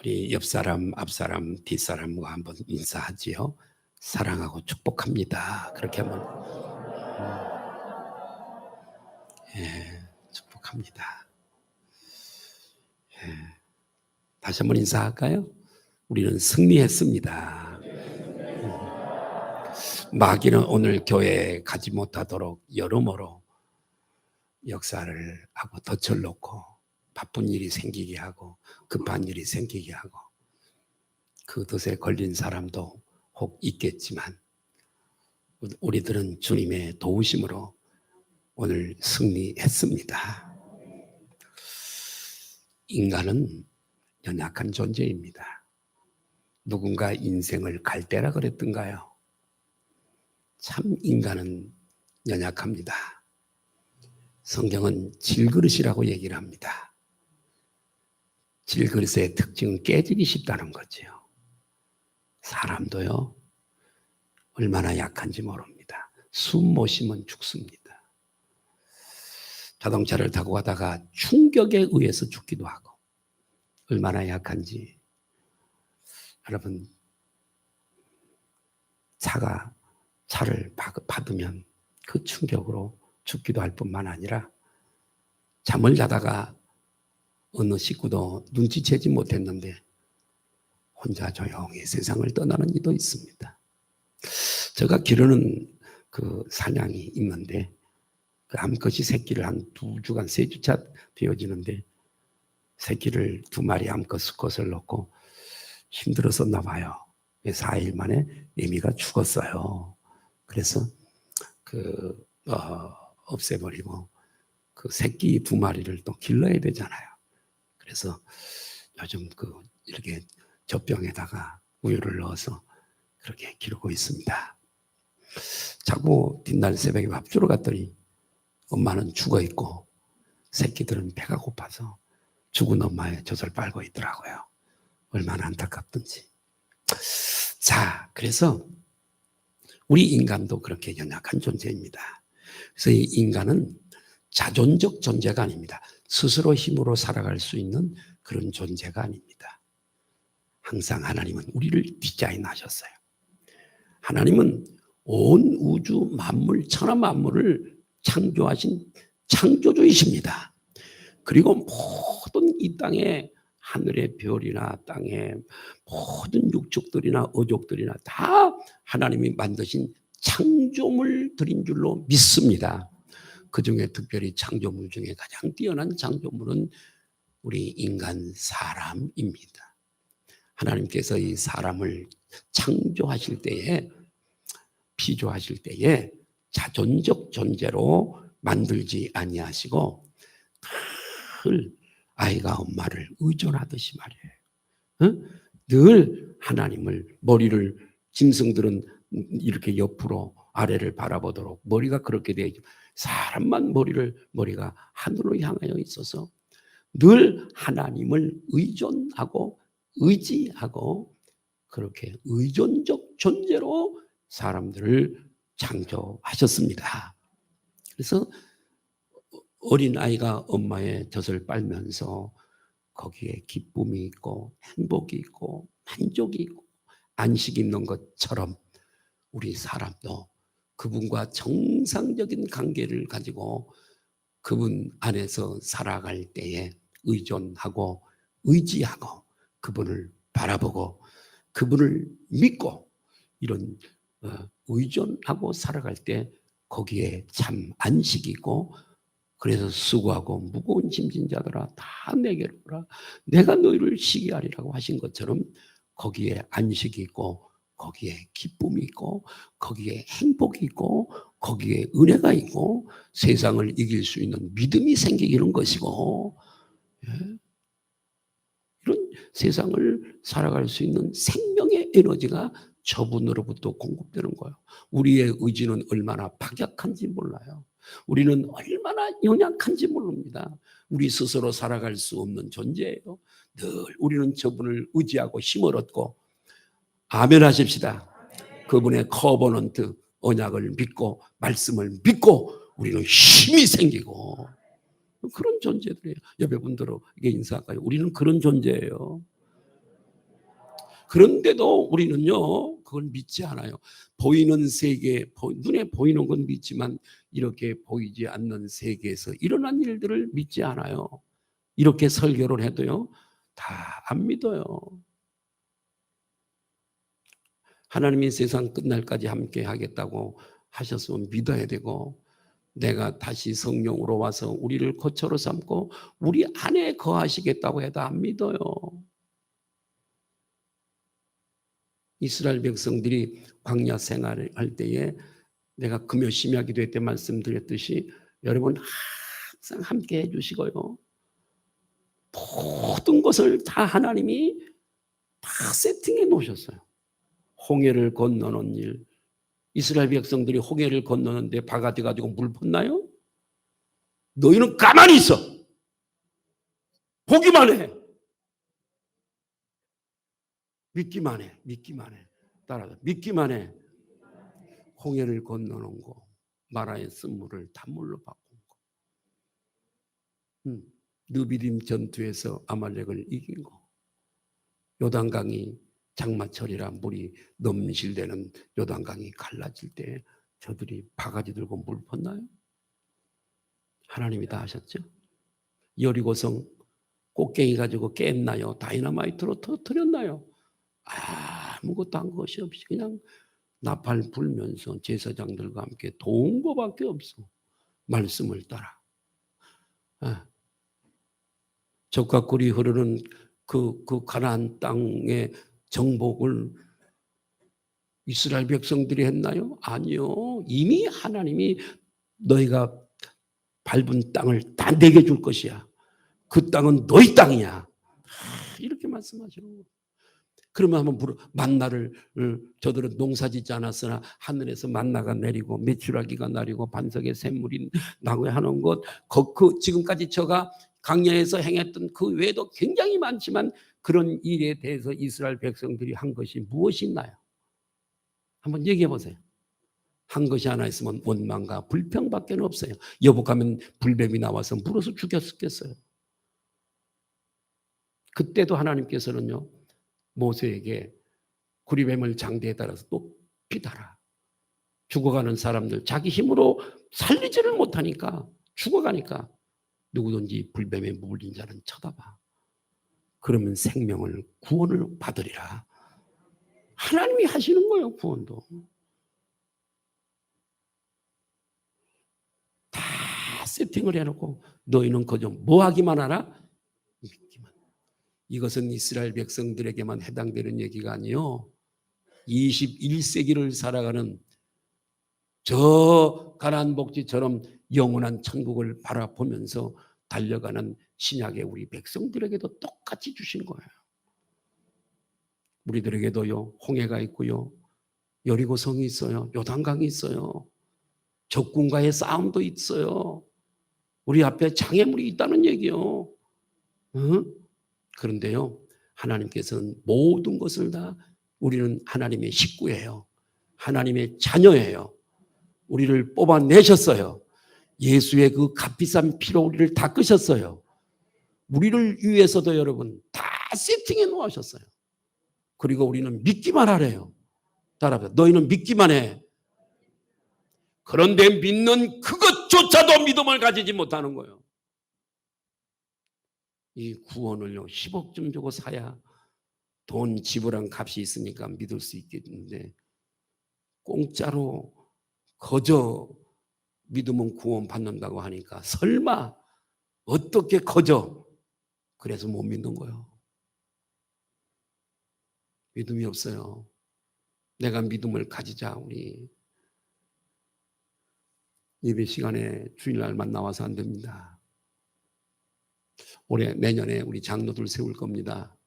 우리 옆사람, 앞사람, 뒷사람과 한번 인사하지요. 사랑하고 축복합니다. 그렇게 한번 축복합니다. 다시 한번 인사할까요? 우리는 승리했습니다. 마귀는 오늘 교회에 가지 못하도록 여러모로 역사를 하고 덫을 놓고 바쁜 일이 생기게 하고 급한 일이 생기게 하고 그 덫에 걸린 사람도 혹 있겠지만 우리들은 주님의 도우심으로 오늘 승리했습니다. 인간은 연약한 존재입니다. 누군가 인생을 갈대라 그랬던가요? 참 인간은 연약합니다. 성경은 질그릇이라고 얘기를 합니다. 질그릇의 특징은 깨지기 쉽다는 거죠. 사람도요, 얼마나 약한지 모릅니다. 숨 못 쉬면 죽습니다. 자동차를 타고 가다가 충격에 의해서 죽기도 하고 얼마나 약한지. 여러분, 차를 받으면 그 충격으로 죽기도 할 뿐만 아니라 잠을 자다가 어느 식구도 눈치채지 못했는데 혼자 조용히 세상을 떠나는 이도 있습니다. 제가 기르는 그 사냥이 있는데 그 암컷이 새끼를 한 2주간 3주차 되어지는데 새끼를 2마리 암컷 수컷을 넣고 힘들었었나 봐요. 4일 만에 애미가 죽었어요. 그래서 없애버리고 그 새끼 2마리를 또 길러야 되잖아요. 그래서 요즘 이렇게 젖병에다가 우유를 넣어서 그렇게 기르고 있습니다. 자고 뒷날 새벽에 밥 주러 갔더니 엄마는 죽어 있고 새끼들은 배가 고파서 죽은 엄마의 젖을 빨고 있더라고요. 얼마나 안타깝던지. 자, 그래서 우리 인간도 그렇게 연약한 존재입니다. 그래서 이 인간은 자존적 존재가 아닙니다. 스스로 힘으로 살아갈 수 있는 그런 존재가 아닙니다. 항상 하나님은 우리를 디자인하셨어요. 하나님은 온 우주 만물, 천하 만물을 창조하신 창조주이십니다. 그리고 모든 이 땅에 하늘의 별이나 땅의 모든 육축들이나 어족들이나 다 하나님이 만드신 창조물들인 줄로 믿습니다. 그 중에 특별히 창조물 중에 가장 뛰어난 창조물은 우리 인간 사람입니다. 하나님께서 이 사람을 창조하실 때에, 피조하실 때에 자존적 존재로 만들지 아니하시고 늘 아이가 엄마를 의존하듯이 말이에요. 늘 하나님을, 머리를, 짐승들은 이렇게 옆으로 아래를 바라보도록 머리가 그렇게 되어 있죠. 사람만 머리가 하늘로 향하여 있어서 늘 하나님을 의존하고 의지하고 그렇게 의존적 존재로 사람들을 창조하셨습니다. 그래서 어린아이가 엄마의 젖을 빨면서 거기에 기쁨이 있고 행복이 있고 만족이 있고 안식이 있는 것처럼 우리 사람도 그분과 정상적인 관계를 가지고 그분 안에서 살아갈 때에 의존하고 의지하고 그분을 바라보고 그분을 믿고 이런 의존하고 살아갈 때 거기에 참 안식이 있고, 그래서 수고하고 무거운 짐진 자들아 다 내게로 오라 내가 너희를 쉬게 하리라고 하신 것처럼 거기에 안식이 있고 거기에 기쁨이 있고 거기에 행복이 있고 거기에 은혜가 있고 세상을 이길 수 있는 믿음이 생기는 것이고, 이런 세상을 살아갈 수 있는 생명의 에너지가 저분으로부터 공급되는 거예요. 우리의 의지는 얼마나 박약한지 몰라요. 우리는 얼마나 연약한지 모릅니다. 우리 스스로 살아갈 수 없는 존재예요. 늘 우리는 저분을 의지하고 힘을 얻고, 아멘 하십시다. 그분의 커버넌트 언약을 믿고 말씀을 믿고 우리는 힘이 생기고 그런 존재들이에요. 옆에 분들에게 인사할까요? 우리는 그런 존재예요. 그런데도 우리는요, 그걸 믿지 않아요. 보이는 세계, 눈에 보이는 건 믿지만 이렇게 보이지 않는 세계에서 일어난 일들을 믿지 않아요. 이렇게 설교를 해도요, 다 안 믿어요. 하나님이 세상 끝날까지 함께 하겠다고 하셨으면 믿어야 되고, 내가 다시 성령으로 와서 우리를 거처로 삼고 우리 안에 거하시겠다고 해도 안 믿어요. 이스라엘 백성들이 광야 생활을 할 때에 내가 금요 심야 기도회 때 말씀드렸듯이 여러분 항상 함께 해주시고요. 모든 것을 다 하나님이 다 세팅해 놓으셨어요. 홍해를 건너는 일. 이스라엘 백성들이 홍해를 건너는데 바가 돼가지고 물 붓나요? 너희는 가만히 있어. 보기만 해. 믿기만 해. 믿기만 해. 따라가. 믿기만 해. 홍해를 건너는 거. 마라의 쓴물을 단물로 바꾼 거. 느비딤 전투에서 아말렉을 이긴 거. 요단강이 장마철이라 물이 넘실대는 요단강이 갈라질 때 저들이 바가지 들고 물 붓나요? 하나님이 다 하셨죠. 여리고성 꽃갱이 가지고 깼나요? 다이너마이트로 터뜨렸나요? 아무것도 한 것이 없이 그냥 나팔 불면서 제사장들과 함께 도운 것밖에 없어. 말씀을 따라. 젖과 꿀이 흐르는 그 가나안 땅의 정복을 이스라엘 백성들이 했나요? 아니요. 이미 하나님이 너희가 밟은 땅을 다 내게 줄 것이야. 그 땅은 너희 땅이야. 이렇게 말씀하시는 거예요. 그러면 한번 만나를 저들은 농사짓지 않았으나 하늘에서 만나가 내리고 메추라기가 내리고 반석에 샘물이 나고 하는 것, 그 지금까지 저가 강야에서 행했던 그 외에도 굉장히 많지만 그런 일에 대해서 이스라엘 백성들이 한 것이 무엇이 있나요? 한번 얘기해 보세요. 한 것이 하나 있으면 원망과 불평밖에 없어요. 여복하면 불뱀이 나와서 물어서 죽였겠어요. 그때도 하나님께서는요, 모세에게 구리뱀을 장대에 달아서 높이 달아. 죽어가는 사람들 자기 힘으로 살리지를 못하니까 죽어가니까 누구든지 불뱀에 물린 자는 쳐다봐. 그러면 생명을 구원을 받으리라. 하나님이 하시는 거예요. 구원도. 다 세팅을 해놓고 너희는 그저 뭐 하기만 하라? 믿기만. 이것은 이스라엘 백성들에게만 해당되는 얘기가 아니요. 21세기를 살아가는 저 가나안 복지처럼 영원한 천국을 바라보면서 달려가는 신약의 우리 백성들에게도 똑같이 주신 거예요. 우리들에게도요, 홍해가 있고요, 여리고성이 있어요, 요단강이 있어요, 적군과의 싸움도 있어요. 우리 앞에 장애물이 있다는 얘기요. 그런데요, 하나님께서는 모든 것을 다, 우리는 하나님의 식구예요. 하나님의 자녀예요. 우리를 뽑아내셨어요. 예수의 그 값비싼 피로 우리를 닦으셨어요. 우리를 위해서도 여러분 다 세팅해 놓으셨어요. 그리고 우리는 믿기만 하래요. 따라서 너희는 믿기만 해. 그런데 믿는 그것조차도 믿음을 가지지 못하는 거예요. 이 구원을요, 10억 좀 주고 사야 돈 지불한 값이 있으니까 믿을 수 있겠는데, 공짜로 거저 믿으면 구원 받는다고 하니까 설마 어떻게 거저, 그래서 못 믿는 거예요. 믿음이 없어요. 내가 믿음을 가지자. 우리 예배 시간에 주일날만 나와서 안 됩니다. 올해 내년에 우리 장로들 세울 겁니다.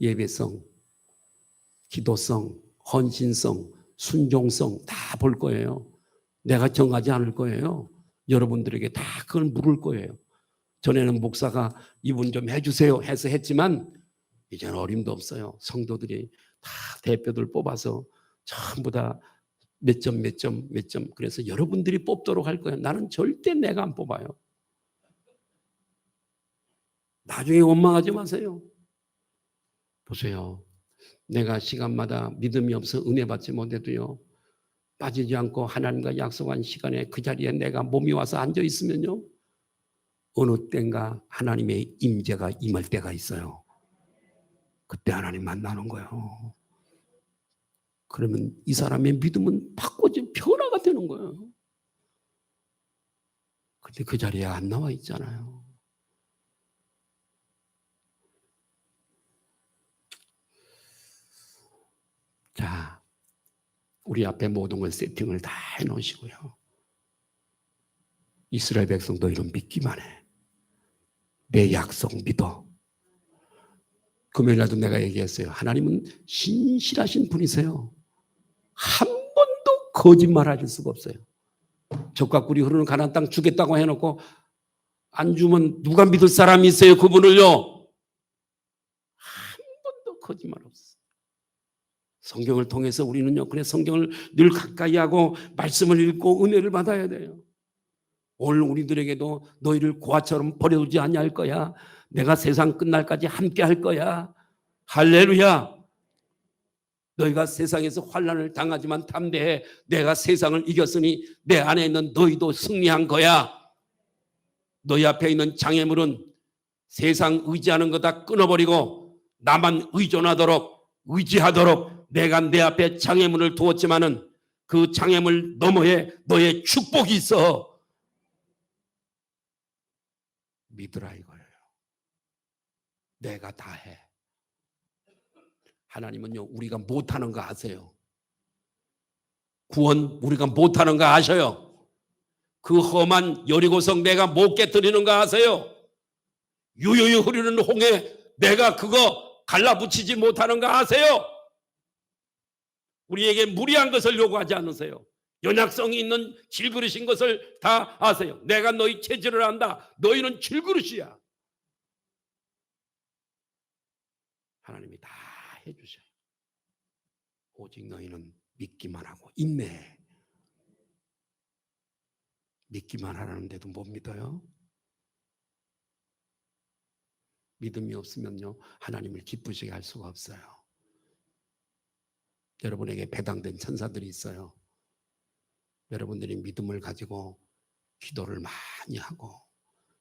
예배성, 기도성, 헌신성, 순종성 다 볼 거예요. 내가 정하지 않을 거예요. 여러분들에게 다 그걸 물을 거예요. 전에는 목사가 이분 좀 해주세요 해서 했지만 이제는 어림도 없어요. 성도들이 다 대표들 뽑아서 전부 다 몇 점, 그래서 여러분들이 뽑도록 할 거예요. 나는 절대 내가 안 뽑아요. 나중에 원망하지 마세요. 보세요. 내가 시간마다 믿음이 없어 은혜 받지 못해도요, 빠지지 않고 하나님과 약속한 시간에 그 자리에 내가 몸이 와서 앉아 있으면요, 어느 때인가 하나님의 임재가 임할 때가 있어요. 그때 하나님 만나는 거예요. 그러면 이 사람의 믿음은 바꿔져 변화가 되는 거예요. 근데 그 자리에 안 나와 있잖아요. 자, 우리 앞에 모든 걸 세팅을 다 해놓으시고요. 이스라엘 백성 너희는 믿기만 해. 내 약속 믿어. 금요일날도 내가 얘기했어요. 하나님은 신실하신 분이세요. 한 번도 거짓말하실 수가 없어요. 젖과 꿀이 흐르는 가나안 땅 주겠다고 해놓고 안 주면 누가 믿을 사람이 있어요? 그분을요. 한 번도 거짓말 없어요. 성경을 통해서 우리는요, 그래 성경을 늘 가까이 하고 말씀을 읽고 은혜를 받아야 돼요. 오늘 우리들에게도 너희를 고아처럼 버려두지 아니할 거야. 내가 세상 끝날까지 함께 할 거야. 할렐루야. 너희가 세상에서 환난을 당하지만 담대해. 내가 세상을 이겼으니 내 안에 있는 너희도 승리한 거야. 너희 앞에 있는 장애물은 세상 의지하는 거 다 끊어버리고 나만 의지하도록 내가 내 앞에 장애물을 두었지만은 그 장애물 너머에 너의 축복이 있어. 믿으라 이거예요. 내가 다 해. 하나님은요, 우리가 못하는 거 아세요. 구원 우리가 못하는 거 아셔요. 그 험한 여리고성 내가 못 깨뜨리는 거 아세요. 유유유 흐르는 홍해 내가 그거 갈라붙이지 못하는 거 아세요. 우리에게 무리한 것을 요구하지 않으세요. 연약성이 있는 질그릇인 것을 다 아세요. 내가 너희 체질을 안다. 너희는 질그릇이야. 하나님이 다 해주셔요. 오직 너희는 믿기만 하고 인내해. 믿기만 하라는데도 못 믿어요. 믿음이 없으면요, 하나님을 기쁘시게 할 수가 없어요. 여러분에게 배당된 천사들이 있어요. 여러분들이 믿음을 가지고 기도를 많이 하고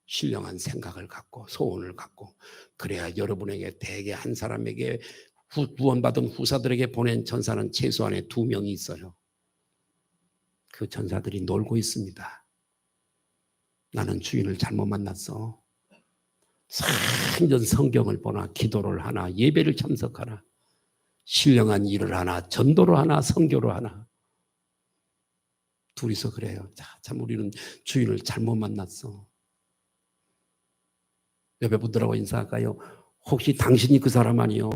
신령한 생각을 갖고 소원을 갖고 그래야 여러분에게 대개 한 사람에게 구원받은 후사들에게 보낸 천사는 최소한에 2명이 있어요. 그 천사들이 놀고 있습니다. 나는 주인을 잘못 만났어. 상전 성경을 보나 기도를 하나 예배를 참석하나 신령한 일을 하나 전도를 하나 선교를 하나 둘이서 그래요. 자, 참 우리는 주인을 잘못 만났어. 옆에 분들하고 인사할까요? 혹시 당신이 그 사람 아니요?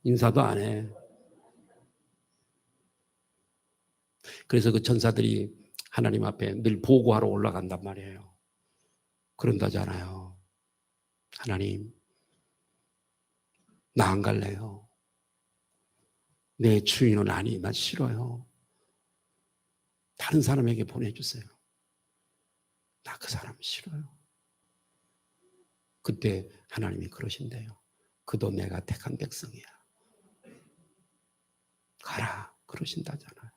인사도 안 해. 그래서 그 천사들이 하나님 앞에 늘 보고하러 올라간단 말이에요. 그런다잖아요. 하나님, 나 안 갈래요. 내 주인은 아니, 나 싫어요. 다른 사람에게 보내주세요. 나 그 사람 싫어요. 그때 하나님이 그러신대요. 그도 내가 택한 백성이야. 가라 그러신다잖아요.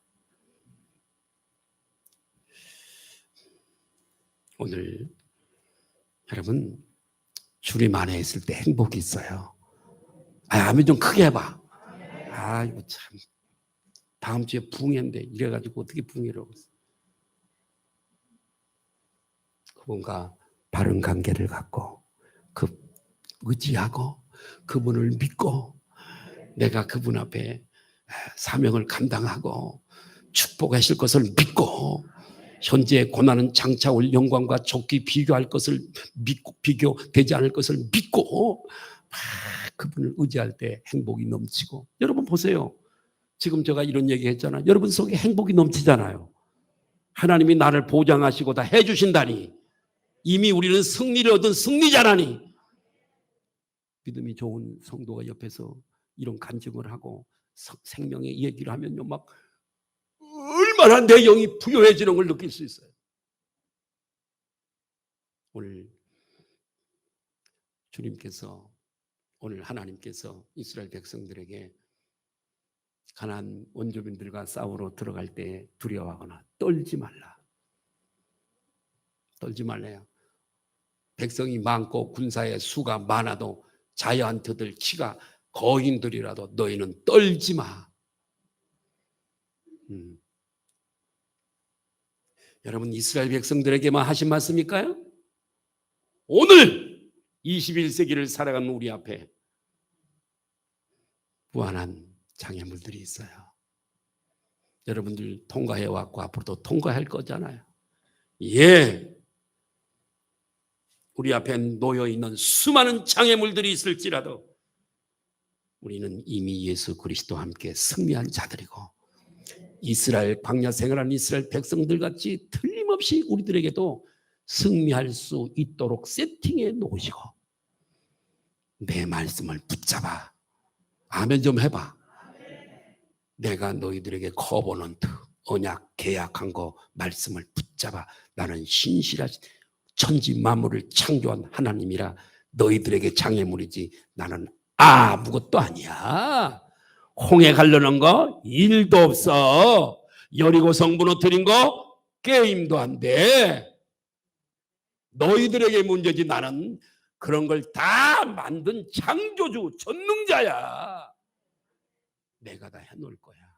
오늘 여러분 주님 안에 있을 때 행복이 있어요. 아멘 좀 크게 해봐. 아이고 참 다음 주에 붕해인데 이래가지고 어떻게 붕해라고 했어. 그분과 바른 관계를 갖고 그 의지하고 그분을 믿고 내가 그분 앞에 사명을 감당하고 축복하실 것을 믿고 현재의 고난은 장차 올 영광과 좋게 비교할 것을 믿고 비교되지 않을 것을 믿고 그분을 의지할 때 행복이 넘치고 여러분 보세요. 지금 제가 이런 얘기 했잖아요. 여러분 속에 행복이 넘치잖아요. 하나님이 나를 보장하시고 다 해주신다니 이미 우리는 승리를 얻은 승리자라니 믿음이 좋은 성도가 옆에서 이런 간증을 하고 생명의 얘기를 하면요 막 얼마나 내 영이 부여해지는 걸 느낄 수 있어요. 오늘 주님께서 오늘 하나님께서 이스라엘 백성들에게 가나안 원주민들과 싸우러 들어갈 때 두려워하거나 떨지 말라. 떨지 말래요. 백성이 많고 군사의 수가 많아도 자이언트들 키가 거인들이라도 너희는 떨지 마. 여러분, 이스라엘 백성들에게만 하신 말씀일까요? 오늘 21세기를 살아가는 우리 앞에 무한한 장애물들이 있어요. 여러분들 통과해왔고 앞으로도 통과할 거잖아요. 예, 우리 앞에 놓여있는 수많은 장애물들이 있을지라도 우리는 이미 예수 그리스도와 함께 승리한 자들이고, 이스라엘 광야 생활하는 이스라엘 백성들 같이 틀림없이 우리들에게도 승리할 수 있도록 세팅해 놓으시고, 내 말씀을 붙잡아. 아멘 좀 해봐. 내가 너희들에게 커버넌트 언약 계약한 거 말씀을 붙잡아. 나는 신실하신 천지 만물을 창조한 하나님이라. 너희들에게 장애물이지 나는 아무것도 아니야. 홍해 가려는 거 일도 없어. 여리고 성 무너뜨린 거 게임도 안 돼. 너희들에게 문제지 나는 그런 걸 다 만든 창조주 전능자야. 내가 다 해놓을 거야.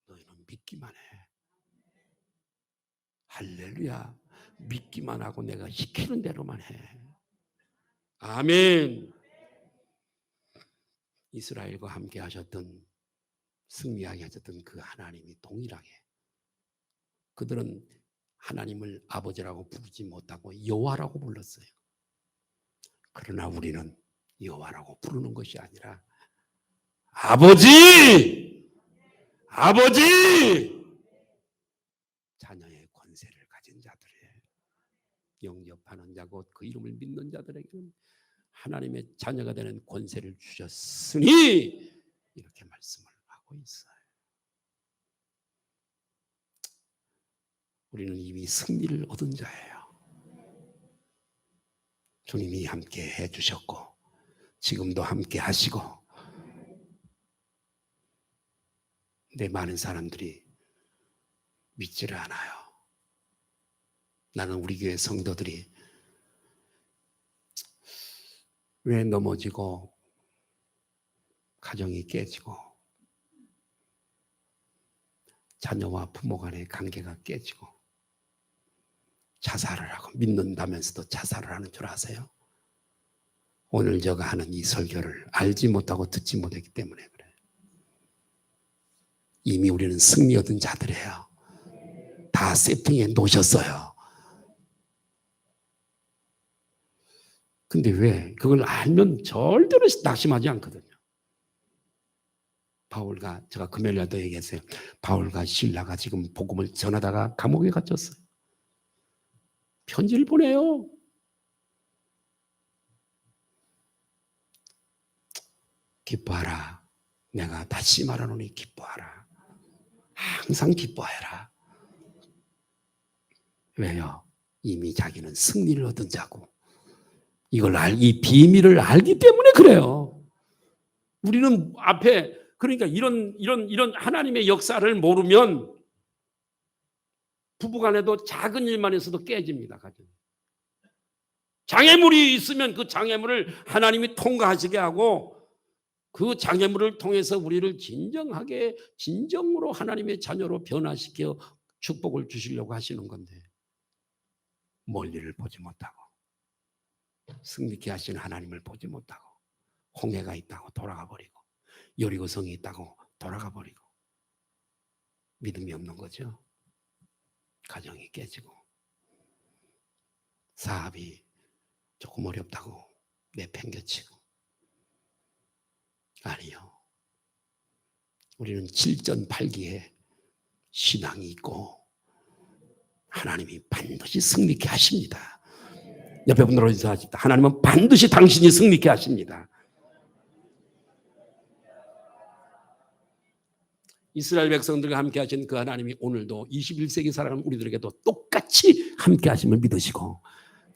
너희는 믿기만 해. 할렐루야. 믿기만 하고 내가 시키는 대로만 해. 아멘. 이스라엘과 함께 하셨던, 승리하게 하셨던 그 하나님이 동일하게, 그들은 하나님을 아버지라고 부르지 못하고 여호와라고 불렀어요. 그러나 우리는 여호와라고 부르는 것이 아니라 아버지! 아버지! 자녀의 권세를 가진 자들이에요. 영접하는 자 곧 그 이름을 믿는 자들에게는 하나님의 자녀가 되는 권세를 주셨으니 이렇게 말씀을 하고 있어요. 우리는 이미 승리를 얻은 자예요. 주님이 함께 해주셨고 지금도 함께 하시고, 근데 많은 사람들이 믿지를 않아요. 나는 우리 교회 성도들이 왜 넘어지고 가정이 깨지고 자녀와 부모 간의 관계가 깨지고 자살을 하고, 믿는다면서도 자살을 하는 줄 아세요? 오늘 제가 하는 이 설교를 알지 못하고 듣지 못했기 때문에 그래요. 이미 우리는 승리 얻은 자들이에요. 다 세팅해 놓으셨어요. 근데 왜? 그걸 알면 절대로 낙심하지 않거든요. 바울과, 제가 금요일 날도 얘기했어요. 바울과 실라가 지금 복음을 전하다가 감옥에 갇혔어요. 편지를 보내요. 기뻐하라. 내가 다시 말하노니 기뻐하라. 항상 기뻐해라. 왜요? 이미 자기는 승리를 얻은 자고 이 비밀을 알기 때문에 그래요. 우리는 앞에, 그러니까 이런 하나님의 역사를 모르면 부부간에도 작은 일만 해서도 깨집니다. 가정. 장애물이 있으면 그 장애물을 하나님이 통과하시게 하고, 그 장애물을 통해서 우리를 진정으로 하나님의 자녀로 변화시켜 축복을 주시려고 하시는 건데, 멀리를 보지 못하고 승리케 하시는 하나님을 보지 못하고 홍해가 있다고 돌아가 버리고 여리고성이 있다고 돌아가 버리고 믿음이 없는 거죠. 가정이 깨지고 사업이 조금 어렵다고 내팽개치고. 아니요. 우리는 7전8기에 신앙이 있고 하나님이 반드시 승리케 하십니다. 옆에 분들로 인사하십니다. 하나님은 반드시 당신이 승리케 하십니다. 이스라엘 백성들과 함께 하신 그 하나님이 오늘도 21세기 살아가는 우리들에게도 똑같이 함께 하심을 믿으시고,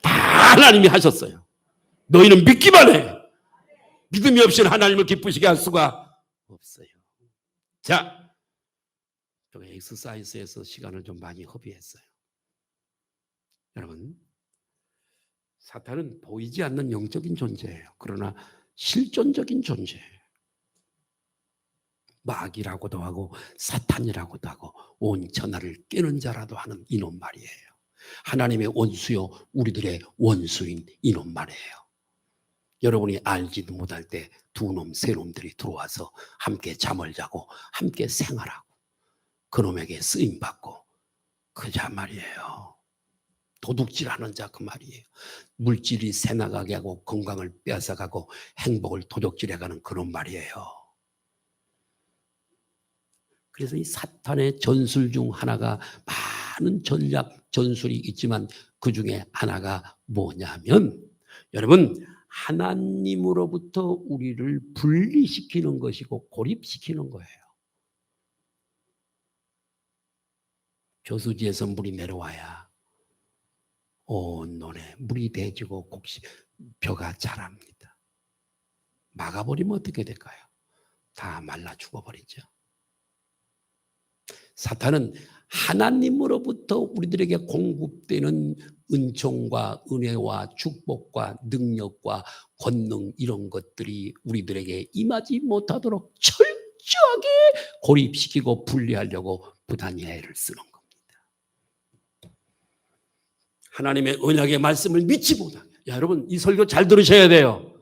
다 하나님이 하셨어요. 너희는 믿기만 해. 믿음이 없이는 하나님을 기쁘시게 할 수가 없어요. 자, 제가 엑서사이즈에서 시간을 좀 많이 허비했어요. 여러분, 사탄은 보이지 않는 영적인 존재예요. 그러나 실존적인 존재예요. 마귀라고도 하고 사탄이라고도 하고 온 천하를 깨는 자라도 하는 이놈 말이에요. 하나님의 원수요 우리들의 원수인 이놈 말이에요. 여러분이 알지도 못할 때 두 놈, 세 놈들이 들어와서 함께 잠을 자고 함께 생활하고 그놈에게 쓰임받고 그자 말이에요. 도둑질하는 자 그 말이에요. 물질이 새나가게 하고 건강을 빼앗아가고 행복을 도둑질해가는 그런 말이에요. 그래서 이 사탄의 전술 중 하나가 많은 전략, 전술이 있지만 그 중에 하나가 뭐냐면 여러분 하나님으로부터 우리를 분리시키는 것이고 고립시키는 거예요. 저수지에서 물이 내려와야 온 논에 물이 대지고 벼가 자랍니다. 막아버리면 어떻게 될까요? 다 말라 죽어버리죠. 사탄은 하나님으로부터 우리들에게 공급되는 은총과 은혜와 축복과 능력과 권능 이런 것들이 우리들에게 임하지 못하도록 철저하게 고립시키고 분리하려고 부단히 애를 쓰는 겁니다. 하나님의 언약의 말씀을 믿지 못하게. 여러분 이 설교 잘 들으셔야 돼요.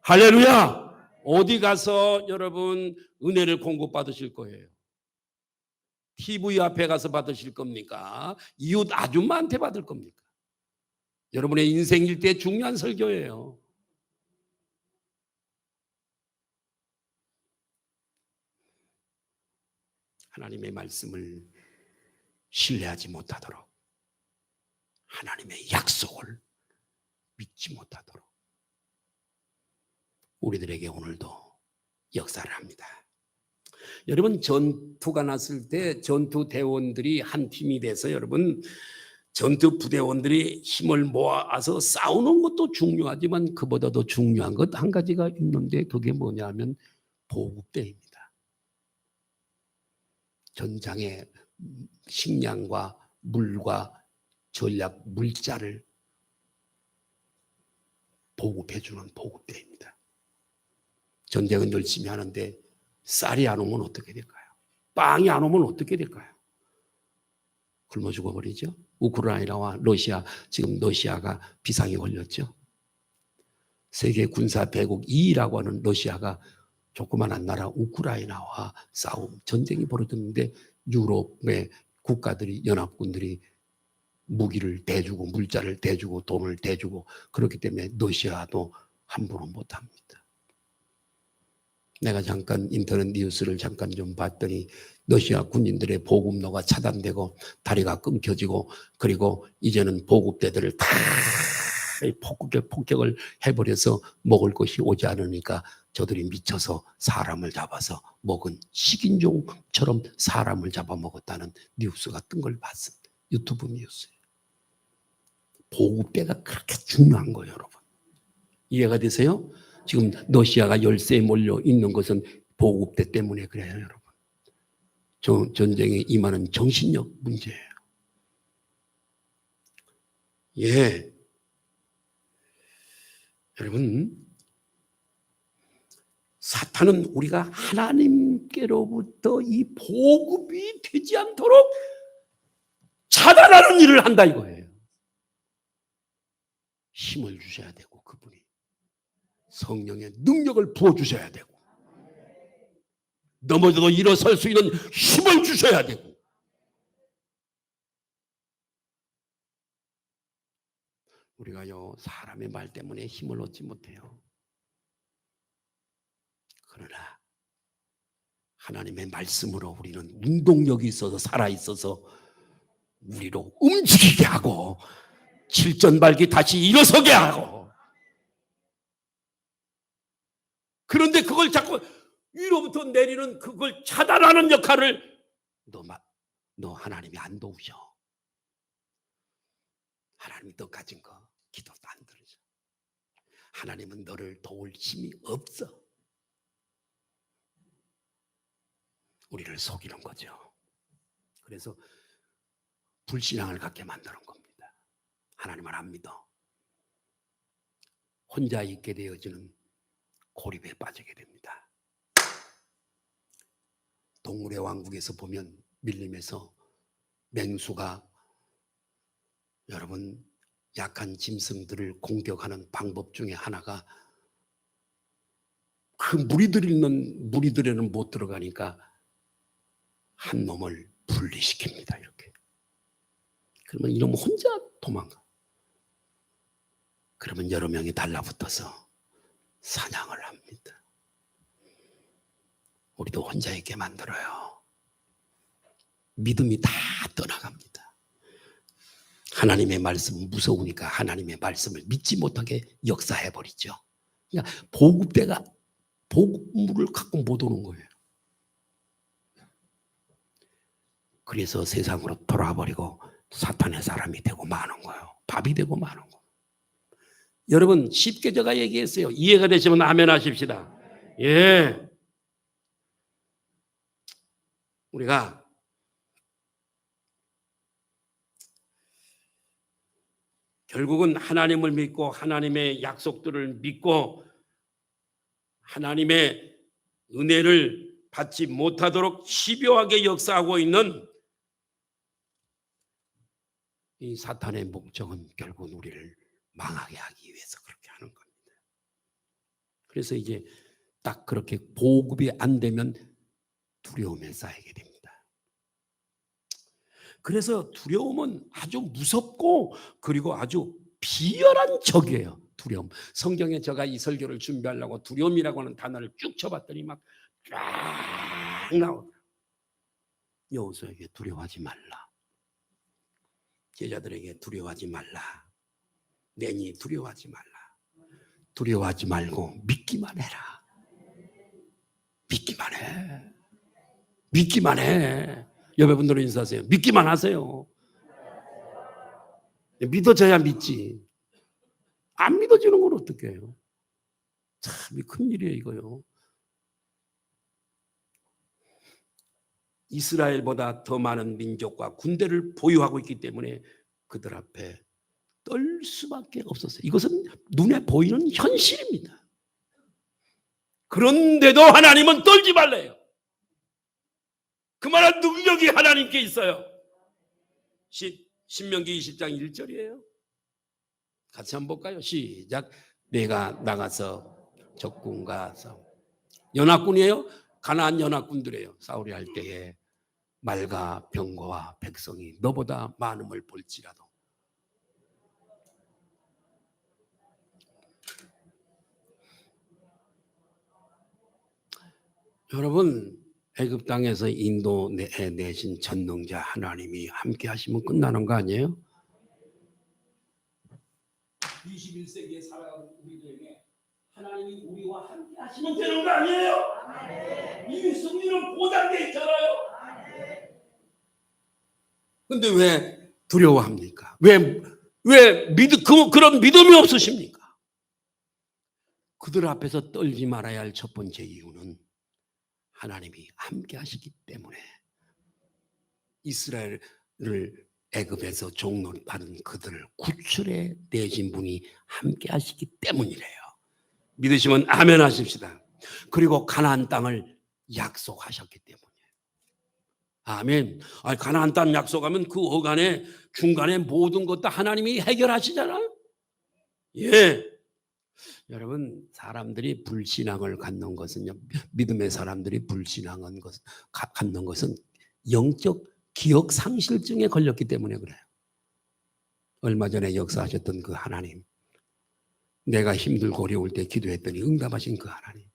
할렐루야. 어디 가서 여러분 은혜를 공급받으실 거예요. TV 앞에 가서 받으실 겁니까? 이웃 아줌마한테 받을 겁니까? 여러분의 인생 일대 중요한 설교예요. 하나님의 말씀을 신뢰하지 못하도록 하나님의 약속을 믿지 못하도록 우리들에게 오늘도 역사를 합니다. 여러분 전투가 났을 때 전투 대원들이 한 팀이 돼서 여러분 전투 부대원들이 힘을 모아서 싸우는 것도 중요하지만 그보다도 중요한 것 한 가지가 있는데 그게 뭐냐면 보급대입니다. 전장에 식량과 물과 전략 물자를 보급해주는 보급대입니다. 전쟁은 열심히 하는데 쌀이 안 오면 어떻게 될까요? 빵이 안 오면 어떻게 될까요? 굶어 죽어버리죠. 우크라이나와 러시아, 지금 러시아가 비상이 걸렸죠. 세계 군사 대국 2위라고 하는 러시아가 조그만한 나라 우크라이나와 전쟁이 벌어졌는데 유럽의 국가들이 연합군들이 무기를 대주고 물자를 대주고 돈을 대주고 그렇기 때문에 러시아도 함부로 못합니다. 내가 잠깐 인터넷 뉴스를 잠깐 좀 봤더니 러시아 군인들의 보급로가 차단되고 다리가 끊겨지고 그리고 이제는 보급대들을 다 폭격을 해버려서 먹을 것이 오지 않으니까 저들이 미쳐서 사람을 잡아서 먹은 식인종처럼 사람을 잡아먹었다는 뉴스가 뜬 걸 봤습니다. 유튜브 뉴스예요. 보급대가 그렇게 중요한 거예요, 여러분. 이해가 되세요? 지금 러시아가 열세에 몰려 있는 것은 보급대 때문에 그래요, 여러분. 전쟁에 임하는 정신력 문제예요. 예. 여러분, 사탄은 우리가 하나님께로부터 이 보급이 되지 않도록 차단하는 일을 한다 이거예요. 힘을 주셔야 되고 그분이 성령의 능력을 부어주셔야 되고 넘어져도 일어설 수 있는 힘을 주셔야 되고 우리가요 사람의 말 때문에 힘을 얻지 못해요. 그러나 하나님의 말씀으로 우리는 운동력이 있어서 살아있어서 우리로 움직이게 하고 칠전발기 다시 일어서게 하고 그런데 그걸 자꾸 위로부터 내리는 그걸 차단하는 역할을 너 하나님이 안 도우셔. 하나님이 너 가진 거 기도도 안 들으셔. 하나님은 너를 도울 힘이 없어. 우리를 속이는 거죠. 그래서 불신앙을 갖게 만드는 겁니다. 하나님을 안 믿어. 혼자 있게 되어지는 고립에 빠지게 됩니다. 동물의 왕국에서 보면 밀림에서 맹수가 여러분 약한 짐승들을 공격하는 방법 중에 하나가 그 무리들에는 못 들어가니까 한 놈을 분리시킵니다. 이렇게. 그러면 이놈 혼자 도망가. 그러면 여러 명이 달라붙어서 사냥을 합니다. 우리도 혼자 있게 만들어요. 믿음이 다 떠나갑니다. 하나님의 말씀은 무서우니까 하나님의 말씀을 믿지 못하게 역사해버리죠. 그러니까 보급대가 보급물을 갖고 못 오는 거예요. 그래서 세상으로 돌아버리고 사탄의 사람이 되고 마는 거예요. 밥이 되고 마는 거예요. 여러분 쉽게 제가 얘기했어요. 이해가 되시면 아멘 하십시다. 예. 우리가 결국은 하나님을 믿고 하나님의 약속들을 믿고 하나님의 은혜를 받지 못하도록 집요하게 역사하고 있는 이 사탄의 목적은 결국은 우리를 망하게 하기 위해서 그렇게 하는 겁니다. 그래서 이제 딱 그렇게 보급이 안 되면 두려움에 쌓이게 됩니다. 그래서 두려움은 아주 무섭고 그리고 아주 비열한 적이에요. 두려움. 성경에 제가 이 설교를 준비하려고 두려움이라고 하는 단어를 쭉 쳐봤더니 막 쫙 나오더라고요. 여호수아에게 두려워하지 말라. 제자들에게 두려워하지 말라. 내니 두려워하지 말라. 두려워하지 말고 믿기만 해라. 믿기만 해. 믿기만 해. 여러분들은 인사하세요. 믿기만 하세요. 믿어져야 믿지. 안 믿어지는 건 어떻게 해요? 참 큰일이에요 이거요. 이스라엘보다 더 많은 민족과 군대를 보유하고 있기 때문에 그들 앞에 떨 수밖에 없었어요. 이것은 눈에 보이는 현실입니다. 그런데도 하나님은 떨지 말래요. 그만한 능력이 하나님께 있어요. 신명기 20장 1절이에요. 같이 한번 볼까요? 시작. 내가 나가서 적군과 싸워. 연합군이에요. 가나안 연합군들이에요. 싸우려 할 때에 말과 병거와 백성이 너보다 많음을 볼지라도 여러분 애굽 땅에서 인도에 내신 전능자 하나님이 함께 하시면 끝나는 거 아니에요? 21세기에 살아가는 우리들에게 하나님이 우리와 함께 하시면 되는 거 아니에요? 이미 승리는 보장돼 있잖아요. 근데 왜 두려워합니까? 왜 그런 믿음이 없으십니까? 그들 앞에서 떨지 말아야 할 첫 번째 이유는 하나님이 함께 하시기 때문에 이스라엘을 애굽에서 종노릇하는 그들을 구출해 내신 분이 함께 하시기 때문이래요. 믿으시면 아멘 하십시다. 그리고 가나안 땅을 약속하셨기 때문이에요. 아멘. 가나안 땅 약속하면 그 어간에 중간에 모든 것 다 하나님이 해결하시잖아요. 예. 여러분 사람들이 불신앙을 갖는 것은요. 믿음의 사람들이 불신앙을 갖는 것은 영적 기억 상실증에 걸렸기 때문에 그래요. 얼마 전에 역사하셨던 그 하나님, 내가 힘들고 어려울 때 기도했더니 응답하신 그 하나님,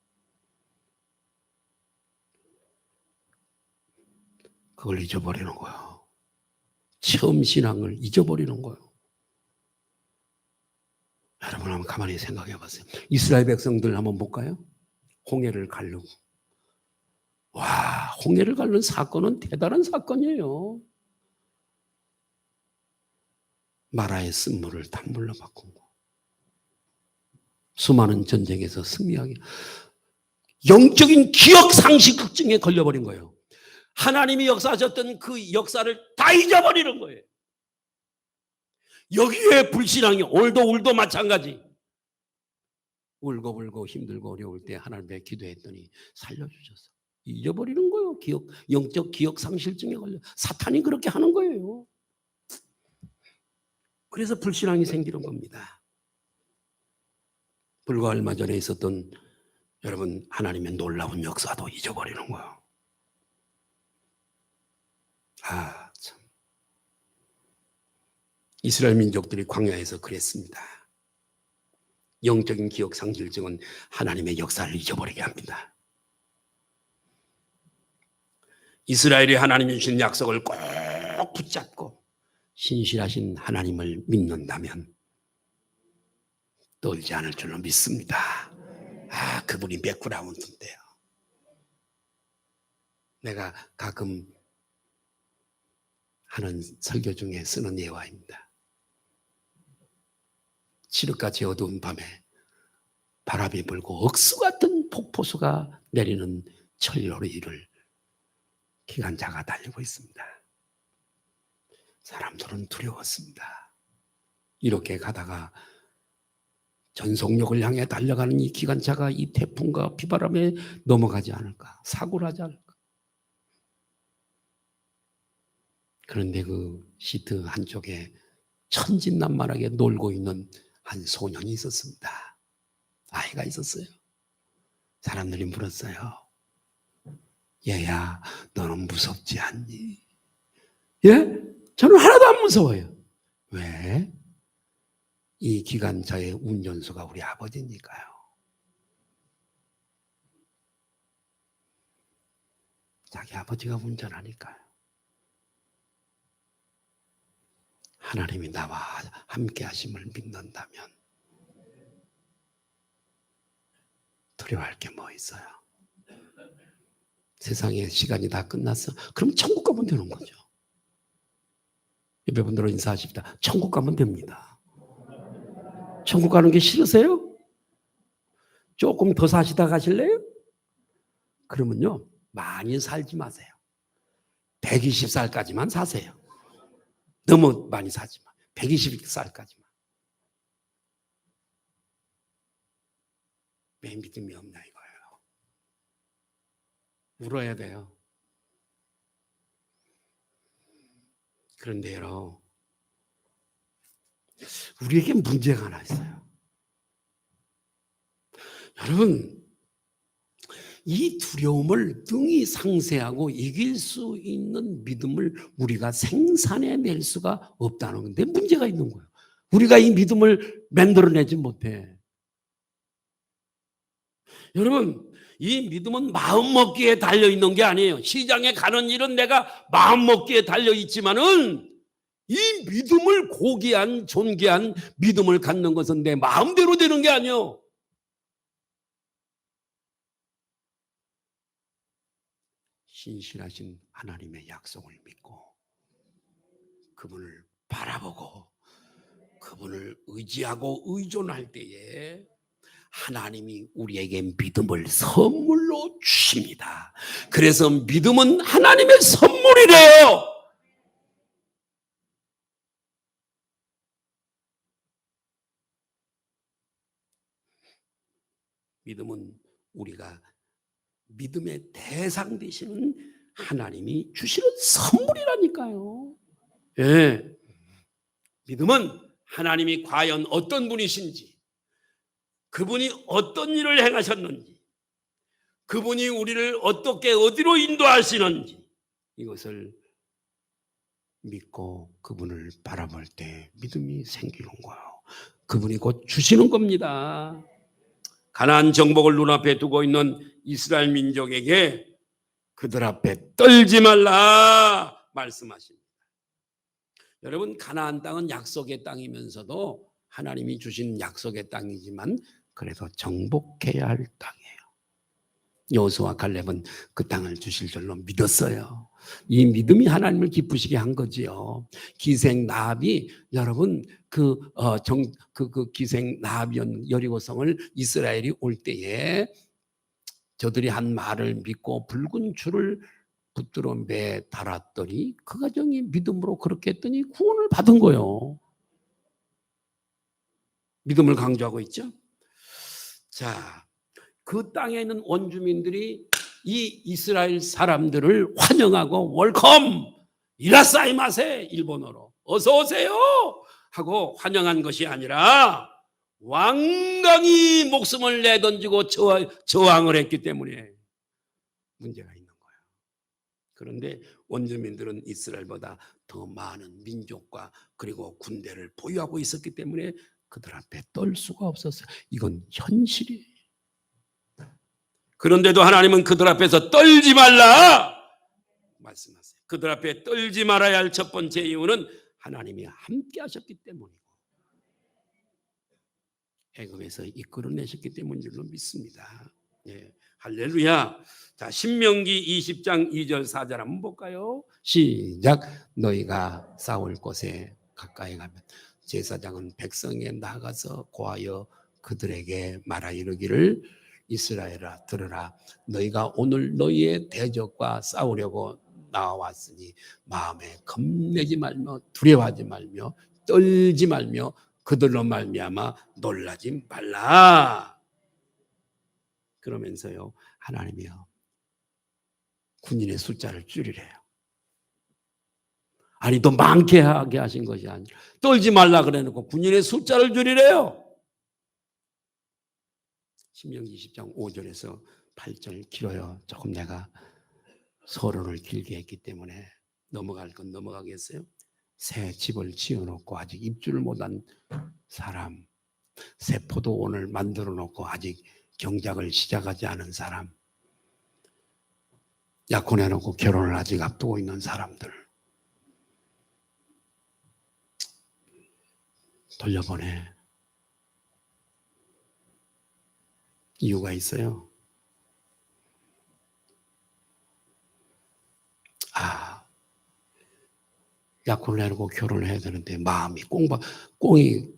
그걸 잊어버리는 거예요. 처음 신앙을 잊어버리는 거예요. 여러분 한번 가만히 생각해 보세요. 이스라엘 백성들 한번 볼까요? 홍해를 가르고. 와, 홍해를 가르는 사건은 대단한 사건이에요. 마라의 쓴물을 단물로 바꾼 거. 수많은 전쟁에서 승리하게. 영적인 기억 상실 걱정에 걸려버린 거예요. 하나님이 역사하셨던 그 역사를 다 잊어버리는 거예요. 여기에 불신앙이 오늘도 마찬가지. 울고 힘들고 어려울 때 하나님께 기도했더니 살려주셔서 잊어버리는 거예요. 영적 기억 상실증에 걸려. 사탄이 그렇게 하는 거예요. 그래서 불신앙이 생기는 겁니다. 불과 얼마 전에 있었던 여러분 하나님의 놀라운 역사도 잊어버리는 거예요. 참. 이스라엘 민족들이 광야에서 그랬습니다. 영적인 기억 상실증은 하나님의 역사를 잊어버리게 합니다. 이스라엘이 하나님이 주신 약속을 꼭 붙잡고 신실하신 하나님을 믿는다면 떨지 않을 줄로 믿습니다. 그분이 백그라운드인데요. 내가 가끔 하는 설교 중에 쓰는 예화입니다. 칠흑같이 어두운 밤에 바람이 불고 억수 같은 폭포수가 내리는 철로리를 기관차가 달리고 있습니다. 사람들은 두려웠습니다. 이렇게 가다가 전속력을 향해 달려가는 이 기관차가 이 태풍과 비바람에 넘어가지 않을까, 사고를 하지 않을까. 그런데 그 시트 한쪽에 천진난만하게 놀고 있는 한 소년이 있었습니다. 아이가 있었어요. 사람들이 물었어요. 얘야, 너는 무섭지 않니? 예? 저는 하나도 안 무서워요. 왜? 이 기관차의 운전수가 우리 아버지니까요. 자기 아버지가 운전하니까요. 하나님이 나와 함께 하심을 믿는다면 두려워할 게 뭐 있어요? 세상에 시간이 다 끝났어. 그럼 천국 가면 되는 거죠. 예배분들은 인사하십니다. 천국 가면 됩니다. 천국 가는 게 싫으세요? 조금 더 사시다 가실래요? 그러면요, 많이 살지 마세요. 120살까지만 사세요. 너무 많이 사지 마. 120살까지만. 왜 믿음이 없냐 이거예요. 울어야 돼요. 그런데요, 우리에게 문제가 하나 있어요. 여러분, 이 두려움을 능히 상쇄하고 이길 수 있는 믿음을 우리가 생산해낼 수가 없다는 건데 문제가 있는 거예요. 우리가 이 믿음을 만들어내지 못해. 여러분, 이 믿음은 마음먹기에 달려있는 게 아니에요. 시장에 가는 일은 내가 마음먹기에 달려있지만은 이 믿음을 고귀한 존귀한 믿음을 갖는 것은 내 마음대로 되는 게 아니에요. 신실하신 하나님의 약속을 믿고 그분을 바라보고 그분을 의지하고 의존할 때에 하나님이 우리에게 믿음을 선물로 주십니다. 그래서 믿음은 하나님의 선물이래요. 믿음은 우리가 믿음의 대상 되시는 하나님이 주시는 선물이라니까요. 예. 믿음은 하나님이 과연 어떤 분이신지, 그분이 어떤 일을 행하셨는지, 그분이 우리를 어떻게 어디로 인도하시는지 이것을 믿고 그분을 바라볼 때 믿음이 생기는 거예요. 그분이 곧 주시는 겁니다. 가나안 정복을 눈앞에 두고 있는 이스라엘 민족에게 그들 앞에 떨지 말라 말씀하십니다. 여러분, 가나안 땅은 약속의 땅이면서도 하나님이 주신 약속의 땅이지만 그래도 정복해야 할 땅이에요. 여호수아와 갈렙은 그 땅을 주실 줄로 믿었어요. 이 믿음이 하나님을 기쁘시게 한 거지요. 기생 나합이 여러분 그 기생 나합이었는 여리고성을 이스라엘이 올 때에 저들이 한 말을 믿고 붉은 줄을 붙들어 매 달았더니 그 가정이 믿음으로 그렇게 했더니 구원을 받은 거예요. 믿음을 강조하고 있죠. 자, 그 땅에 있는 원주민들이 이 이스라엘 사람들을 환영하고 웰컴 이라사이마세 일본어로 어서 오세요 하고 환영한 것이 아니라 완강히 목숨을 내던지고 저항을 했기 때문에 문제가 있는 거예요. 그런데 원주민들은 이스라엘보다 더 많은 민족과 그리고 군대를 보유하고 있었기 때문에 그들 앞에 떨 수가 없었어요. 이건 현실이에요. 그런데도 하나님은 그들 앞에서 떨지 말라 말씀하세요. 그들 앞에 떨지 말아야 할 첫 번째 이유는 하나님이 함께 하셨기 때문이고 애굽에서 이끌어내셨기 때문인 줄로 믿습니다. 예, 할렐루야. 자, 신명기 20장 2절 4절 한번 볼까요? 시작. 너희가 싸울 곳에 가까이 가면 제사장은 백성에 나가서 고하여 그들에게 말하 이르기를 이스라엘아 들으라. 너희가 오늘 너희의 대적과 싸우려고 나왔으니 마음에 겁내지 말며 두려워하지 말며 떨지 말며 그들로 말미암아 놀라지 말라. 그러면서요 하나님이요 군인의 숫자를 줄이래요. 아니 더 많게 하게 하신 것이 아니라 떨지 말라 그래놓고 군인의 숫자를 줄이래요. 신명기 20장 5절에서 8절 길어요. 조금 내가 서론을 길게 했기 때문에 넘어갈 건 넘어가겠어요. 새 집을 지어놓고 아직 입주를 못한 사람, 새 포도원을 만들어 놓고 아직 경작을 시작하지 않은 사람, 약혼해놓고 결혼을 아직 앞두고 있는 사람들 돌려보내. 이유가 있어요. 약혼을 해놓고 결혼을 해야 되는데 마음이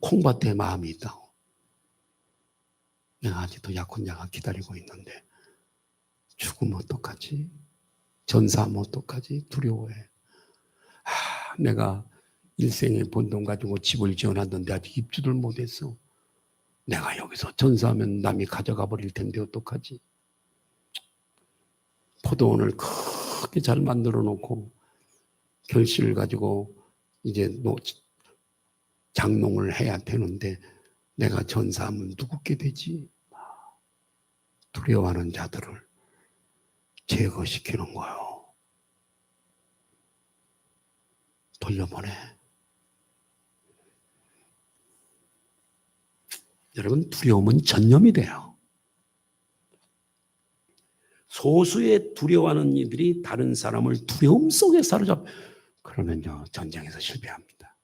콩밭에 마음이 있다고. 내가 아직도 약혼자가 기다리고 있는데 죽으면 어떡하지? 전사하면 어떡하지? 두려워해. 내가 일생에 번 돈 가지고 집을 지어놨는데 아직 입주를 못했어. 내가 여기서 전사하면 남이 가져가 버릴 텐데 어떡하지? 포도원을 크게 잘 만들어 놓고 결실을 가지고 이제 장농을 해야 되는데 내가 전사하면 누구게 되지? 두려워하는 자들을 제거시키는 거예요. 돌려보내. 여러분 두려움은 전염이 돼요. 소수의 두려워하는 이들이 다른 사람을 두려움 속에 사로잡. 그러면요 전쟁에서 실패합니다.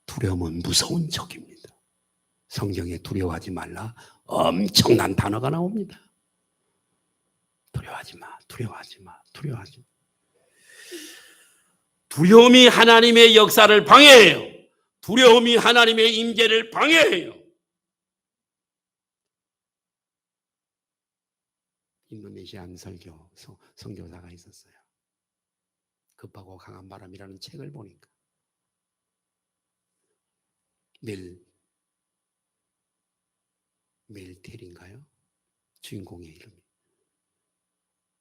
두려움은 무서운 적입니다. 성경에 두려워하지 말라 엄청난 단어가 나옵니다. 두려워하지 마, 두려워하지 마, 두려워하지 마. 두려움이 하나님의 역사를 방해해요. 두려움이 하나님의 임재를 방해해요. 인도네시안 선교사가 있었어요. 급하고 강한 바람이라는 책을 보니까 멜텔인가요? 주인공의 이름이.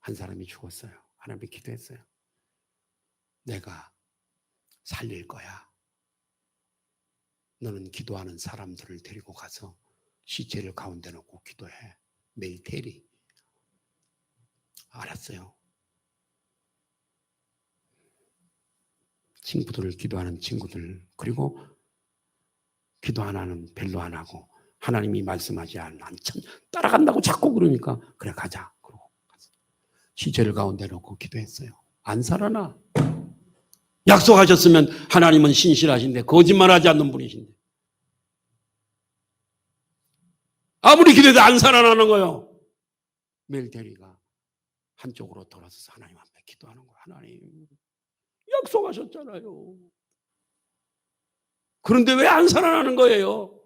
한 사람이 죽었어요. 하나님께 기도했어요. 내가 살릴 거야. 너는 기도하는 사람들을 데리고 가서 시체를 가운데 놓고 기도해. 멜텔이. 알았어요. 친구들을 기도하는 친구들 그리고 기도 하나는 별로 안 하고 하나님이 말씀하지 않은 따라간다고 자꾸 그러니까 그래 가자. 그러고 시체를 가운데 놓고 기도했어요. 안 살아나. 약속하셨으면 하나님은 신실하신데 거짓말하지 않는 분이신데 아무리 기도해도 안 살아나는 거예요. 멜테리가 한쪽으로 돌아서서 하나님 앞에 기도하는 거예요. 하나님, 약속하셨잖아요. 그런데 왜 안 살아나는 거예요?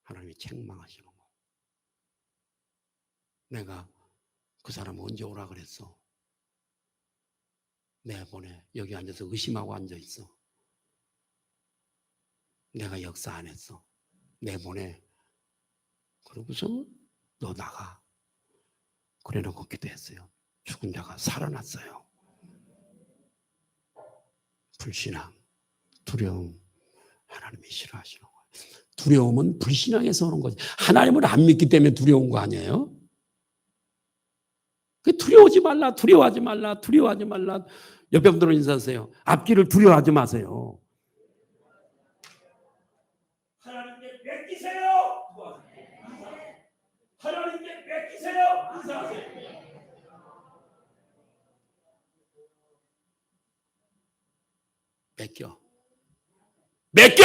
하나님이 책망하시는 거예요. 내가 그 사람 언제 오라 그랬어? 내보내. 여기 앉아서 의심하고 앉아있어. 내가 역사 안 했어. 내보내. 그러고서 너 나가. 그래놓고 기도했어요. 죽은 자가 살아났어요. 불신앙, 두려움, 하나님이 싫어하시는 거예요. 두려움은 불신앙에서 오는 거지. 하나님을 안 믿기 때문에 두려운 거 아니에요? 두려워하지 말라, 두려워하지 말라, 두려워하지 말라. 옆에 분들은 인사하세요. 앞길을 두려워하지 마세요. 하나님께 맡기세요. 하나님께 맡기세요. 인사하세요. 맡겨. 맡겨!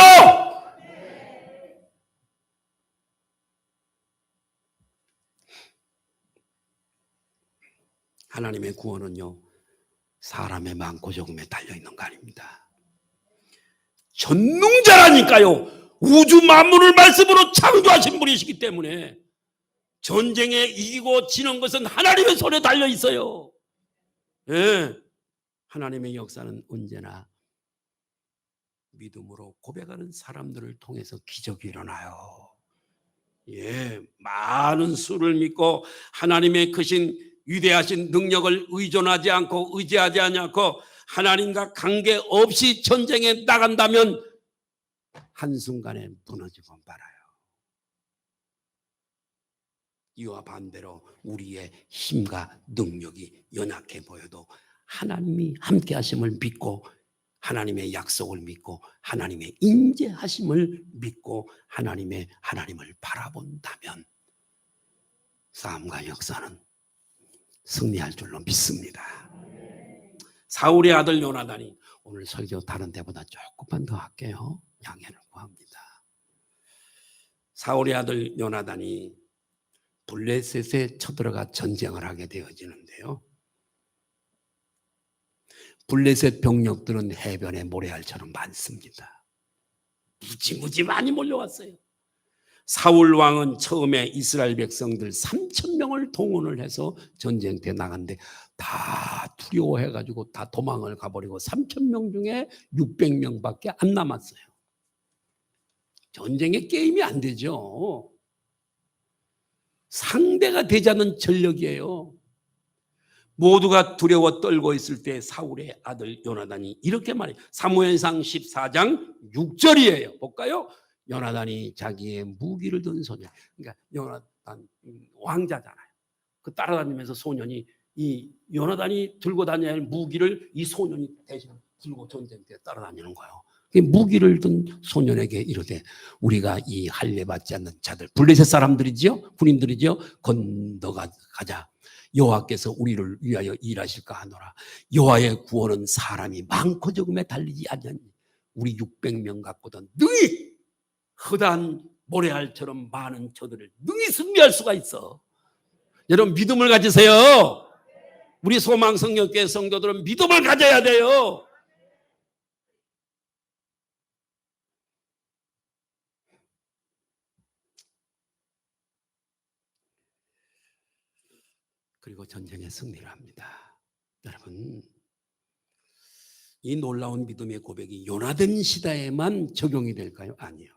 하나님의 구원은요, 사람의 많고 적음에 달려있는 거 아닙니다. 전능자라니까요. 우주 만물을 말씀으로 창조하신 분이시기 때문에 전쟁에 이기고 지는 것은 하나님의 손에 달려있어요. 예. 하나님의 역사는 언제나 믿음으로 고백하는 사람들을 통해서 기적이 일어나요. 예, 많은 수를 믿고 하나님의 크신 위대하신 능력을 의존하지 않고 의지하지 않고 하나님과 관계없이 전쟁에 나간다면 한순간에 무너지고 말아요. 이와 반대로 우리의 힘과 능력이 연약해 보여도 하나님이 함께 하심을 믿고 하나님의 약속을 믿고 하나님의 인재하심을 믿고 하나님을 바라본다면 싸움과 역사는 승리할 줄로 믿습니다. 사울의 아들 요나단이, 오늘 설교 다른 데보다 조금만 더 할게요. 양해를 구합니다. 사울의 아들 요나단이 블레셋에 쳐들어가 전쟁을 하게 되어지는데요. 블레셋 병력들은 해변에 모래알처럼 많습니다. 무지무지 많이 몰려왔어요. 사울 왕은 처음에 이스라엘 백성들 3,000명을 동원을 해서 전쟁터에 나갔는데 다 두려워해가지고 다 도망을 가버리고 3,000명 중에 600명밖에 안 남았어요. 전쟁의 게임이 안 되죠. 상대가 되지 않는 전력이에요. 모두가 두려워 떨고 있을 때 사울의 아들 요나단이 이렇게 말해요. 사무엘상 14장 6절이에요. 볼까요? 요나단이 자기의 무기를 든 소년, 그러니까 요나단 왕자잖아요. 그 따라다니면서 소년이 이 요나단이 들고 다녀야 할 무기를 이 소년이 대신 들고 전쟁터에 따라다니는 거예요. 무기를 든 소년에게 이르되 우리가 이 할례 받지 않는 자들, 블레셋 사람들이지요, 군인들이지요, 건너가자. 여호와께서 우리를 위하여 일하실까 하노라. 여호와의 구원은 사람이 많고 적음에 달리지 않느니 우리 600명 갖고도 능히 허다한 모래알처럼 많은 저들을 능히 승리할 수가 있어. 여러분 믿음을 가지세요. 우리 소망성령교회 성도들은 믿음을 가져야 돼요. 그리고 전쟁에 승리를 합니다. 여러분, 이 놀라운 믿음의 고백이 요나단 시대에만 적용이 될까요? 아니요.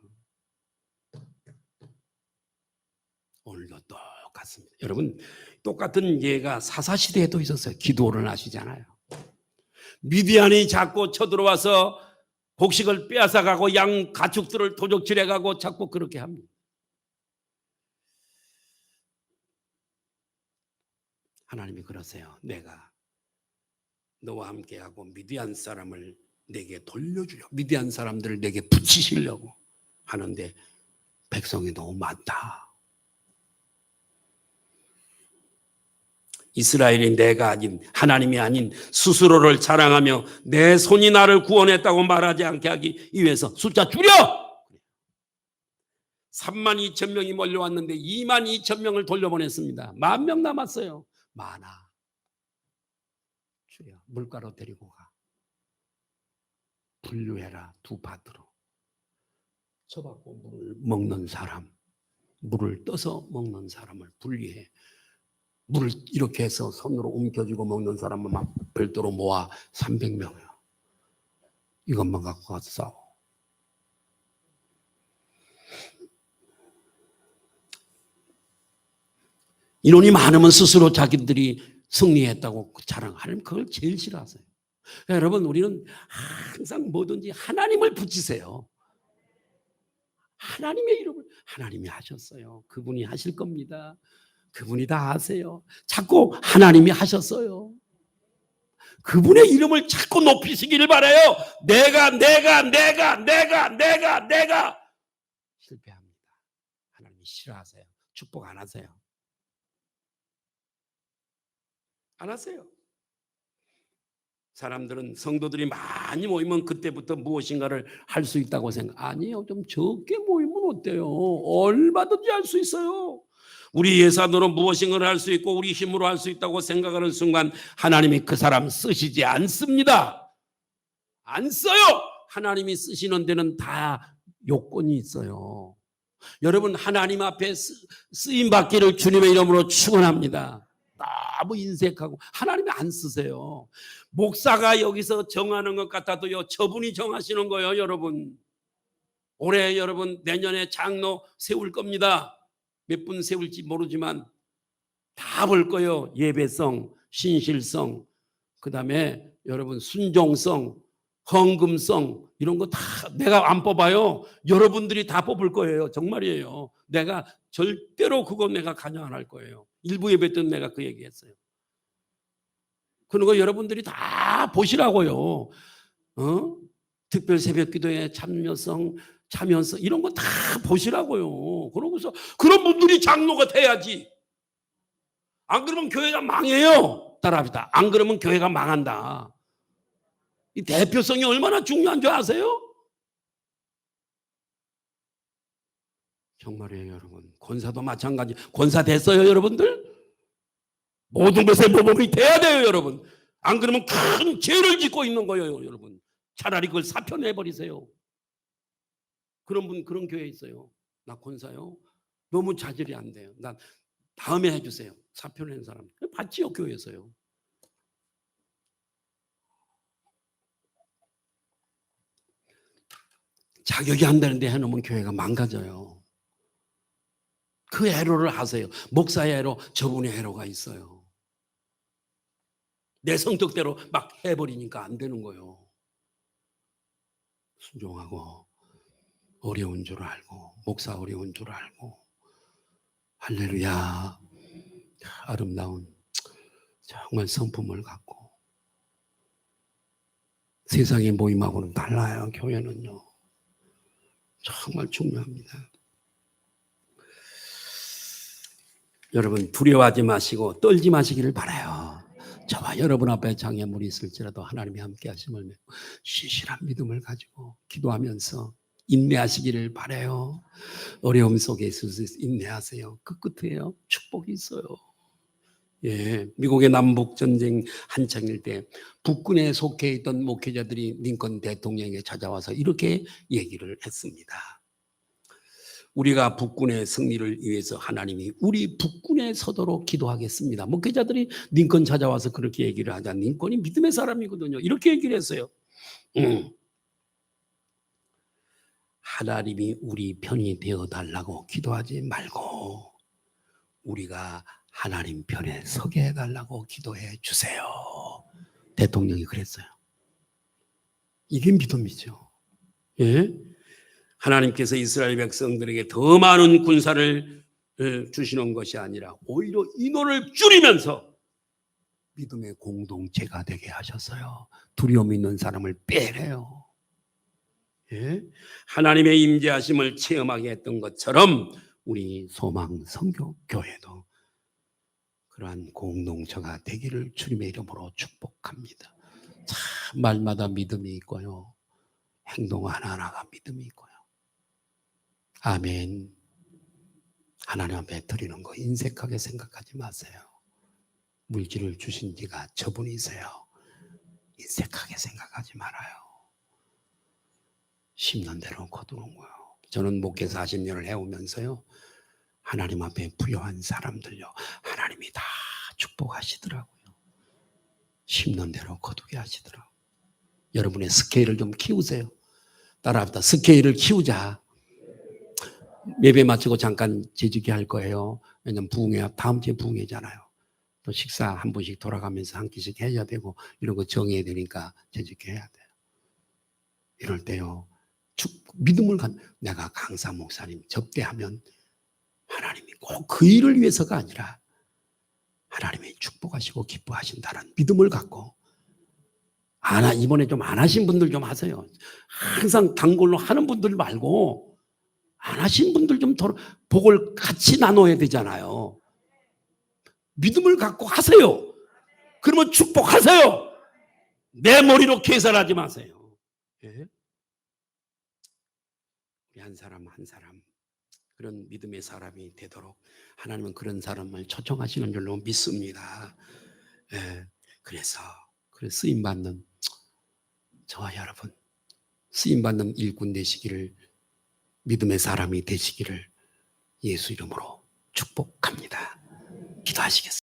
오늘도 똑같습니다. 여러분, 똑같은 예가 사사시대에도 있었어요. 기도를 아시잖아요. 미디안이 자꾸 쳐들어와서 곡식을 빼앗아가고 양 가축들을 도적질해가고 자꾸 그렇게 합니다. 하나님이 그러세요. 내가 너와 함께하고 미디안 사람을 내게 돌려주려고, 미디안 사람들을 내게 붙이시려고 하는데 백성이 너무 많다. 이스라엘이 내가 아닌, 하나님이 아닌 스스로를 자랑하며 내 손이 나를 구원했다고 말하지 않게 하기 위해서 숫자 줄여! 32,000명이 몰려왔는데 22,000명을 돌려보냈습니다. 10,000명 남았어요. 많아. 주여 물가로 데리고 가. 분류해라 두 바드로. 저받고 물을 먹는 사람, 물을 떠서 먹는 사람을 분리해. 물을 이렇게 해서 손으로 움켜쥐고 먹는 사람은 막 별도로 모아 300명이요. 이것만 갖고 가서 싸워. 인원이 많으면 스스로 자기들이 승리했다고 자랑하는 그걸 제일 싫어하세요. 여러분 우리는 항상 뭐든지 하나님을 붙이세요. 하나님의 이름을 하나님이 하셨어요. 그분이 하실 겁니다. 그분이 다 아세요. 자꾸 하나님이 하셨어요. 그분의 이름을 자꾸 높이시기를 바라요. 내가 실패합니다. 하나님이 싫어하세요. 축복 안 하세요. 안 하세요. 사람들은 성도들이 많이 모이면 그때부터 무엇인가를 할 수 있다고 생각. 아니에요. 좀 적게 모이면 어때요? 얼마든지 할 수 있어요. 우리 예산으로 무엇인가를 할 수 있고 우리 힘으로 할 수 있다고 생각하는 순간 하나님이 그 사람 쓰시지 않습니다. 안 써요. 하나님이 쓰시는 데는 다 요건이 있어요. 여러분 하나님 앞에 쓰임 받기를 주님의 이름으로 축원합니다. 너무 인색하고 하나님이 안 쓰세요. 목사가 여기서 정하는 것 같아도요, 저분이 정하시는 거예요. 여러분 올해 여러분 내년에 장로 세울 겁니다. 몇 분 세울지 모르지만 다 볼 거예요. 예배성, 신실성, 그 다음에 여러분 순종성, 헌금성 이런 거 다 내가 안 뽑아요. 여러분들이 다 뽑을 거예요. 정말이에요. 내가 절대로 그거 내가 관여 안 할 거예요. 일부 예배 때 내가 그 얘기했어요. 그런 거 여러분들이 다 보시라고요. 특별 새벽 기도에 참여성 이런 거 다 보시라고요. 그러고서 그런 분들이 장로가 돼야지. 안 그러면 교회가 망해요. 따라합시다. 안 그러면 교회가 망한다. 이 대표성이 얼마나 중요한 줄 아세요? 정말이에요, 여러분. 권사도 마찬가지. 권사 됐어요, 여러분들? 모든 것에 모범이 돼야 돼요, 여러분. 안 그러면 큰 죄를 짓고 있는 거예요, 여러분. 차라리 그걸 사표내버리세요. 그런 분, 그런 교회에 있어요. 나 권사요? 너무 자질이 안 돼요. 난 다음에 해주세요. 사표낸 사람. 받지요, 교회에서요. 자격이 안 되는데 해놓으면 교회가 망가져요. 그 애로를 하세요. 목사의 애로, 저분의 애로가 있어요. 내 성격대로 막 해버리니까 안 되는 거예요. 순종하고 어려운 줄 알고 목사 어려운 줄 알고 할렐루야 아름다운 정말 성품을 갖고 세상의 모임하고는 달라요. 교회는요. 정말 중요합니다. 여러분 두려워하지 마시고 떨지 마시기를 바라요. 저와 여러분 앞에 장애물이 있을지라도 하나님이 함께 하심을 믿고 신실한 믿음을 가지고 기도하면서 인내하시기를 바라요. 어려움 속에 있어서 인내하세요. 그 끝에요 축복이 있어요. 예, 미국의 남북전쟁 한창일 때 북군에 속해 있던 목회자들이 링컨 대통령에게 찾아와서 이렇게 얘기를 했습니다. 우리가 북군의 승리를 위해서 하나님이 우리 북군에 서도록 기도하겠습니다. 목회자들이 링컨 찾아와서 그렇게 얘기를 하자. 링컨이 믿음의 사람이거든요. 이렇게 얘기를 했어요. 하나님이 우리 편이 되어달라고 기도하지 말고 우리가 하나님 편에 서게 해달라고 기도해 주세요. 대통령이 그랬어요. 이게 믿음이죠. 예? 하나님께서 이스라엘 백성들에게 더 많은 군사를 주시는 것이 아니라 오히려 인원을 줄이면서 믿음의 공동체가 되게 하셨어요. 두려움 있는 사람을 빼래요. 예? 하나님의 임재하심을 체험하게 했던 것처럼 우리 소망 선교 교회도 그러한 공동체가 되기를 주님의 이름으로 축복합니다. 참 말마다 믿음이 있고요. 행동 하나하나가 믿음이 있고요. 아멘. 하나님 앞에 드리는 거 인색하게 생각하지 마세요. 물질을 주신 지가 저분이세요. 인색하게 생각하지 말아요. 심는 대로 거두는 거예요. 저는 목회 40년을 해오면서요, 하나님 앞에 부요한 사람들요, 하나님이 다 축복하시더라고요. 심는 대로 거두게 하시더라고요. 여러분의 스케일을 좀 키우세요. 따라합시다. 스케일을 키우자. 예배 마치고 잠깐 재직기 할 거예요. 왜냐면 부흥회, 다음 주에 부흥회잖아요. 또 식사 한 번씩 돌아가면서 한 끼씩 해야 되고 이런 거 정해야 되니까 재직기 해야 돼요. 이럴 때요, 믿음을 내가 강사 목사님 접대하면 하나님이 꼭 그 일을 위해서가 아니라 하나님이 축복하시고 기뻐하신다는 믿음을 갖고, 이번에 좀 안 하신 분들 좀 하세요. 항상 단골로 하는 분들 말고 안 하신 분들 좀 복을 같이 나눠야 되잖아요. 믿음을 갖고 하세요. 그러면 축복하세요. 내 머리로 계산하지 마세요. 예? 우리 한 사람 한 사람 그런 믿음의 사람이 되도록 하나님은 그런 사람을 초청하시는 줄로 믿습니다. 예. 그래서 쓰임받는 저와 여러분, 쓰임받는 일꾼 되시기를, 믿음의 사람이 되시기를 예수 이름으로 축복합니다. 기도하시겠습니다.